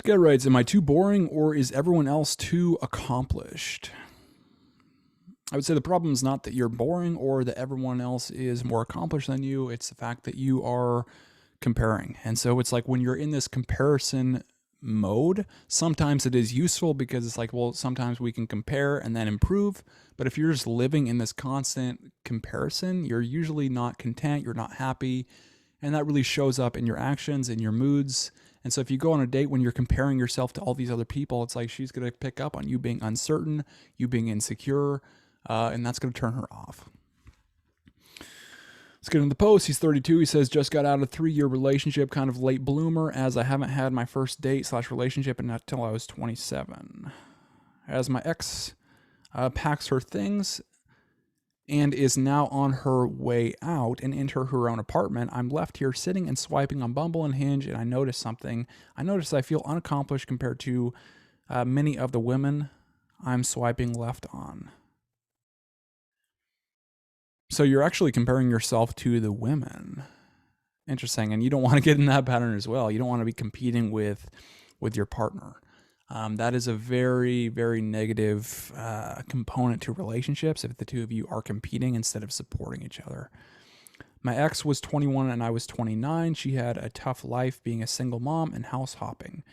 Scott writes, am I too boring or is everyone else too accomplished? I would say the problem is not that you're boring or that everyone else is more accomplished than you. It's the fact that you are comparing. And so it's like when you're in this comparison mode, sometimes it is useful because it's like, well, sometimes we can compare and then improve. But if you're just living in this constant comparison, you're usually not content, you're not happy. And that really shows up in your actions, in your moods. And so if you go on a date when you're comparing yourself to all these other people, it's like she's going to pick up on you being uncertain, you being insecure, and that's going to turn her off. Let's get into the post. He's 32. He says, just got out of a 3-year relationship, kind of late bloomer, as I haven't had my first date/relationship until I was 27. As my ex packs her things and is now on her way out and into her own apartment, I'm left here sitting and swiping on Bumble and Hinge, and I notice something. I notice I feel unaccomplished compared to many of the women I'm swiping left on. So you're actually comparing yourself to the women. Interesting. And you don't want to get in that pattern as well. You don't want to be competing with your partner. That is a very, very negative component to relationships if the two of you are competing instead of supporting each other. My ex was 21 and I was 29. She had a tough life being a single mom and house hopping.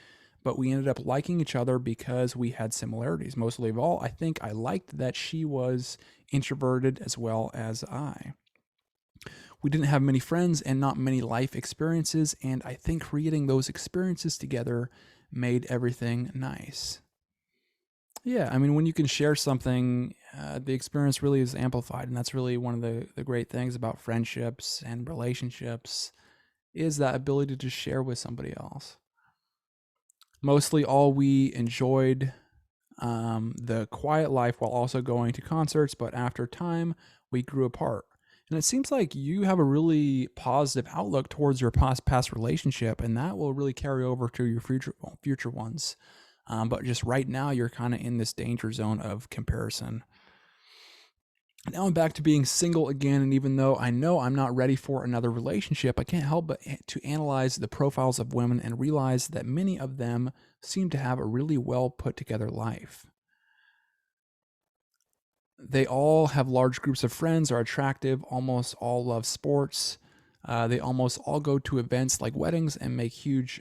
But we ended up liking each other because we had similarities. Mostly of all, I think I liked that she was introverted as well as I. We didn't have many friends and not many life experiences, and I think creating those experiences together made everything nice. Yeah, I mean, when you can share something, the experience really is amplified, and that's really one of the great things about friendships and relationships is that ability to share with somebody else. Mostly all we enjoyed the quiet life while also going to concerts, but after time, we grew apart. And it seems like you have a really positive outlook towards your past relationship, and that will really carry over to your future ones. But just right now, you're kind of in this danger zone of comparison. Now I'm back to being single again, and even though I know I'm not ready for another relationship, I can't help but to analyze the profiles of women and realize that many of them seem to have a really well put together life. They all have large groups of friends, are attractive, almost all love sports. They almost all go to events like weddings and make huge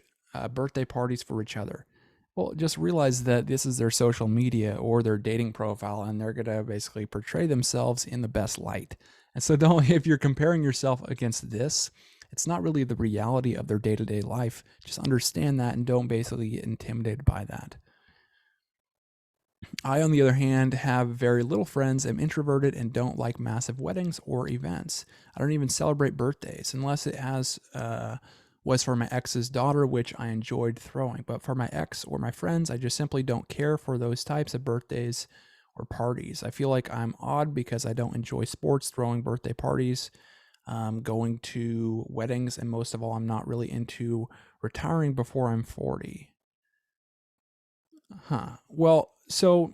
birthday parties for each other. Well, just realize that this is their social media or their dating profile, and they're going to basically portray themselves in the best light. And so if you're comparing yourself against this, it's not really the reality of their day-to-day life. Just understand that and don't basically get intimidated by that. I, on the other hand, have very little friends, am introverted, and don't like massive weddings or events. I don't even celebrate birthdays unless it was for my ex's daughter, which I enjoyed throwing. But for my ex or my friends, I just simply don't care for those types of birthdays or parties. I feel like I'm odd because I don't enjoy sports, throwing birthday parties, going to weddings, and most of all, I'm not really into retiring before I'm 40. Well, so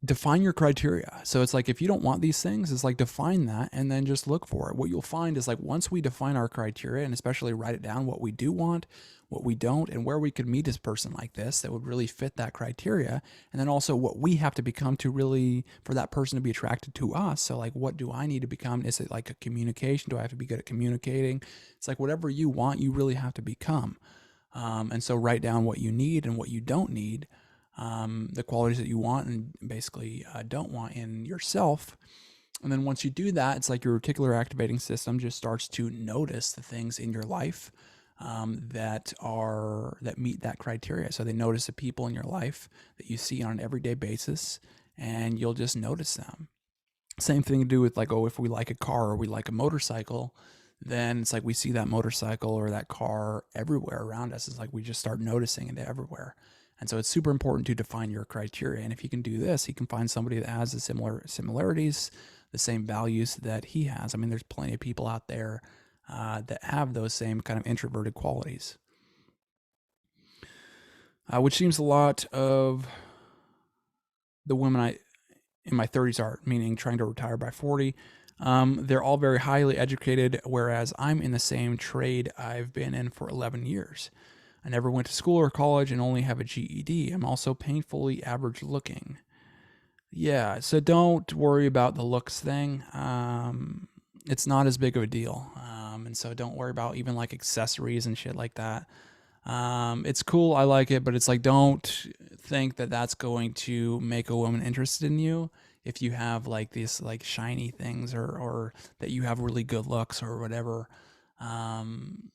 define your criteria. So it's like if you don't want these things, it's like define that and then just look for it. What you'll find is like once we define our criteria and especially write it down what we do want, what we don't, and where we could meet this person like this that would really fit that criteria. And then also what we have to become to really for that person to be attracted to us. So like what do I need to become? Is it like a communication? Do I have to be good at communicating? It's like whatever you want, you really have to become. And so write down what you need and what you don't need, the qualities that you want and basically don't want in yourself. And then once you do that, it's like your reticular activating system just starts to notice the things in your life that meet that criteria. So they notice the people in your life that you see on an everyday basis, and you'll just notice them. Same thing to do with like, if we like a car or we like a motorcycle, then it's like we see that motorcycle or that car everywhere around us. It's like we just start noticing it everywhere. And so it's super important to define your criteria. And if you can do this, you can find somebody that has the similarities, the same values that he has. I mean, there's plenty of people out there that have those same kind of introverted qualities. Which seems a lot of the women in my 30s are, meaning trying to retire by 40. They're all very highly educated, whereas I'm in the same trade I've been in for 11 years. I never went to school or college and only have a GED. I'm also painfully average looking. Yeah, so don't worry about the looks thing. It's not as big of a deal. And so don't worry about even like accessories and shit like that. It's cool. I like it, but it's like, don't think that that's going to make a woman interested in you if you have like these like shiny things, or that you have really good looks or whatever. Um,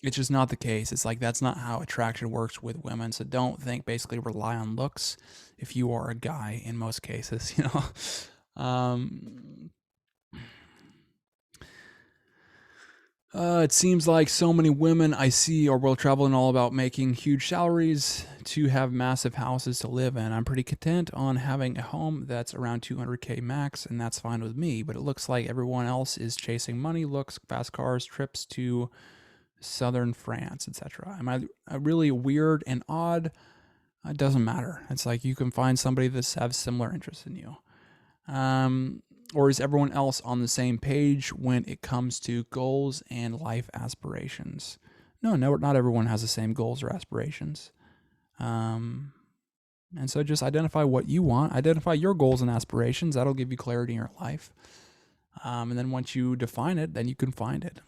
it's just not the case. It's like, that's not how attraction works with women. So don't basically rely on looks if you are a guy in most cases, you know. It seems like so many women I see are world traveling all about making huge salaries to have massive houses to live in. I'm pretty content on having a home that's around 200K max, and that's fine with me. But it looks like everyone else is chasing money, looks, fast cars, trips to southern France, etc. Am I really weird and odd? It doesn't matter. It's like you can find somebody that has similar interests in you. Or is everyone else on the same page when it comes to goals and life aspirations? No, not everyone has the same goals or aspirations. And so just identify what you want, identify your goals and aspirations. That'll give you clarity in your life. And then once you define it, then you can find it.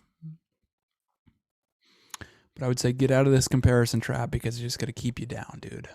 But I would say get out of this comparison trap, because it's just going to keep you down, dude.